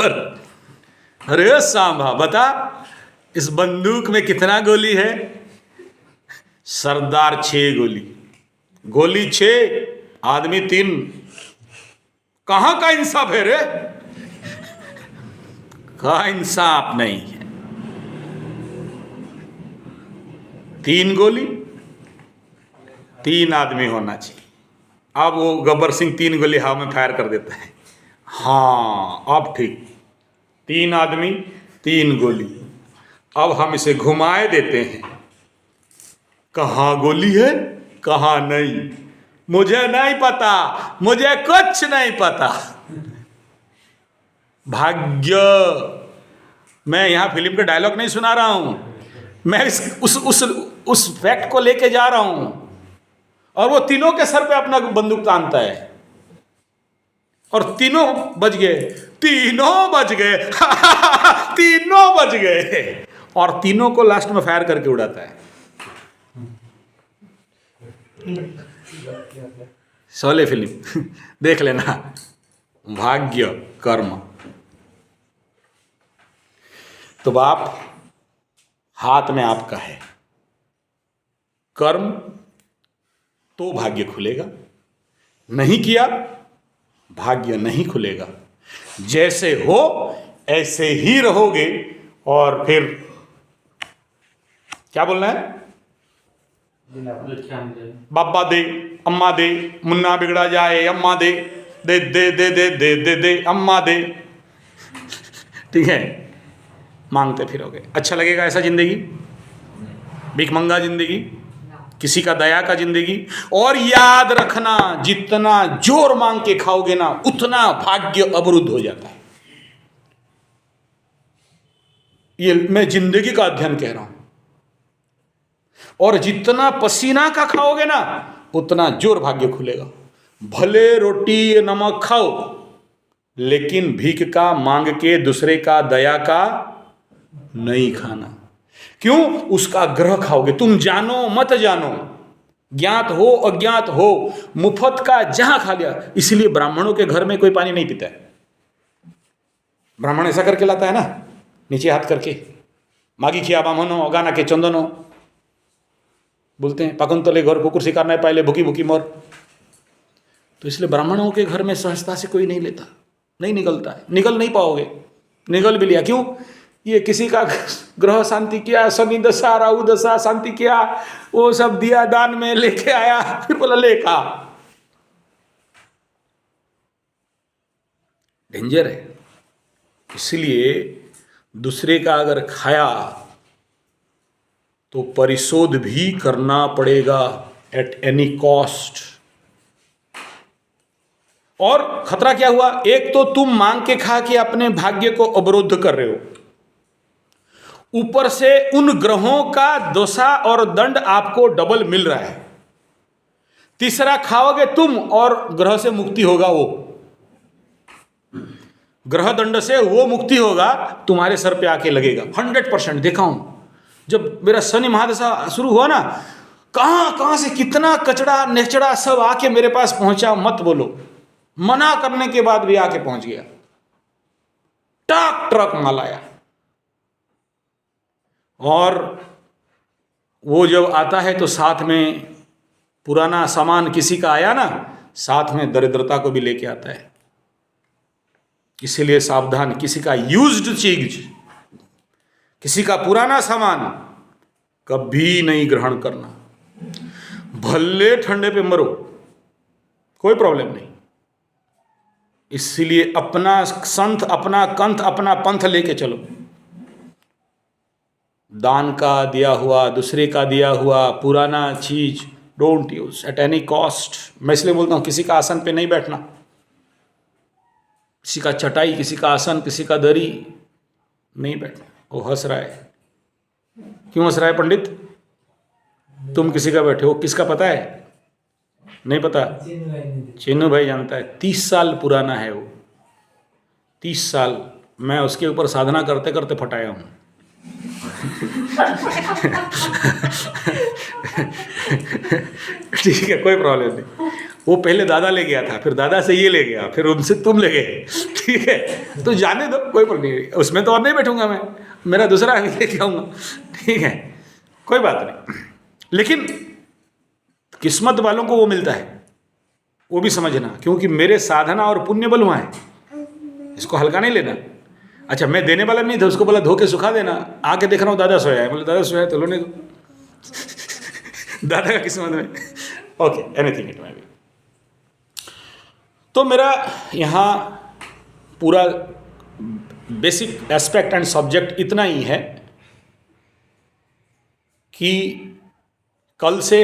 पर अरे सांभा बता, इस बंदूक में कितना गोली है? सरदार 6 गोली, गोली 6, आदमी 3। कहां का इंसाफ है रे? का इंसाफ नहीं है। 3 गोली, 3 आदमी होना चाहिए। अब वो गब्बर सिंह 3 गोली हवा में फायर कर देता है। हाँ अब ठीक, 3 आदमी 3 गोली। अब हम इसे घुमाए देते हैं, कहाँ गोली है कहाँ नहीं, मुझे नहीं पता, मुझे कुछ नहीं पता। भाग्य, मैं यहां फिल्म का डायलॉग नहीं सुना रहा हूं, मैं उस फैक्ट को लेके जा रहा हूं। और वो तीनों के सर पे अपना बंदूक तानता है और तीनों बच गए, तीनों बच गए तीनों बच गए, और तीनों को लास्ट में फायर करके उड़ाता है। शोले फिल्म देख लेना। भाग्य कर्म, तो बाप हाथ में आपका है, कर्म तो भाग्य खुलेगा, नहीं किया भाग्य नहीं खुलेगा। जैसे हो ऐसे ही रहोगे। और फिर क्या बोलना है? बाबा दे अम्मा दे, मुन्ना बिगड़ा जाए अम्मा दे, दे दे दे दे दे दे दे अम्मा दे। ठीक है, मांगते फिरोगे। अच्छा लगेगा ऐसा जिंदगी? भिखमंगा जिंदगी, किसी का दया का जिंदगी। और याद रखना, जितना जोर मांग के खाओगे ना, उतना भाग्य अवरुद्ध हो जाता है। ये मैं जिंदगी का अध्ययन कह रहा हूं। और जितना पसीना का खाओगे ना, उतना जोर भाग्य खुलेगा। भले रोटी नमक खाओ, लेकिन भीख का मांग के दूसरे का दया का नहीं खाना। क्यों? उसका ग्रह खाओगे। तुम जानो मत जानो, ज्ञात हो अज्ञात हो, मुफ्त का जहां खा लिया। इसलिए ब्राह्मणों के घर में कोई पानी नहीं पीता है। ब्राह्मण ऐसा करके लाता है ना, नीचे हाथ करके, मागी खिया बामनो गाना के चंदनो, बोलते हैं पाकुंतले घर कुकुर शिकार नहीं पाए भूखी भूखी मोर। तो इसलिए ब्राह्मणों के घर में सहजता से कोई नहीं लेता, नहीं निकलता है, निकल नहीं पाओगे। निकल भी लिया, क्यों? ये किसी का ग्रह शांति किया, शनि दशा राहु दशा शांति किया, वो सब दिया दान में, लेके आया, फिर बोला ले खा। डेंजर है। इसलिए दूसरे का अगर खाया तो परिशोध भी करना पड़ेगा एट एनी कॉस्ट। और खतरा क्या हुआ? एक तो तुम मांग के खा के अपने भाग्य को अवरुद्ध कर रहे हो, ऊपर से उन ग्रहों का दोषा और दंड आपको डबल मिल रहा है। तीसरा, खाओगे तुम और ग्रह से मुक्ति होगा, वो ग्रह दंड से वो मुक्ति होगा, तुम्हारे सर पे आके लगेगा। 100% देखा हूं। जब मेरा शनि महादशा शुरू हुआ ना, कहां से कितना कचड़ा नेचड़ा सब आके मेरे पास पहुंचा, मत बोलो। मना करने के बाद भी आके पहुंच गया, ट्रक ट्रक माल आया। और वो जब आता है तो साथ में पुराना सामान किसी का आया ना, साथ में दरिद्रता को भी लेके आता है। इसलिए सावधान, किसी का यूज्ड चीज, किसी का पुराना सामान कभी नहीं ग्रहण करना। भले ठंडे पे मरो, कोई प्रॉब्लम नहीं। इसलिए अपना संत, अपना कंथ, अपना पंथ लेके चलो। दान का दिया हुआ, दूसरे का दिया हुआ पुराना चीज don't use at any cost. मैं इसलिए बोलता हूं, किसी का आसन पे नहीं बैठना, किसी का चटाई, किसी का आसन, किसी का दरी नहीं बैठना। वो हंस रहा है, क्यों हंस रहा है पंडित? तुम किसी का बैठे हो, किसका पता है? नहीं पता? चिन्नू भाई जानता है। 30 साल पुराना है वो, 30 साल। मैं उसके ऊपर साधना करते करते फटाया हूं। ठीक है, कोई प्रॉब्लम नहीं। वो पहले दादा ले गया था, फिर दादा से ये ले गया, फिर उनसे तुम ले गए, ठीक है, तो जाने दो, कोई प्रॉब्लम नहीं, उसमें तो और नहीं बैठूंगा मैं, मेरा दूसरा आगे लेके आऊँगा, ठीक है, कोई बात नहीं। लेकिन किस्मत वालों को वो मिलता है, वो भी समझना, क्योंकि मेरे साधना और पुण्य बल वहाँ है, इसको हल्का नहीं लेना। अच्छा, मैं देने वाला नहीं था, उसको बोला धो के सुखा देना, आके देख रहा हूँ दादा सोया है, बोले दादा सोया है तो लोने दो दादा का किस्मत में, okay, anything it may be. तो मेरा यहाँ पूरा बेसिक एस्पेक्ट एंड सब्जेक्ट इतना ही है कि कल से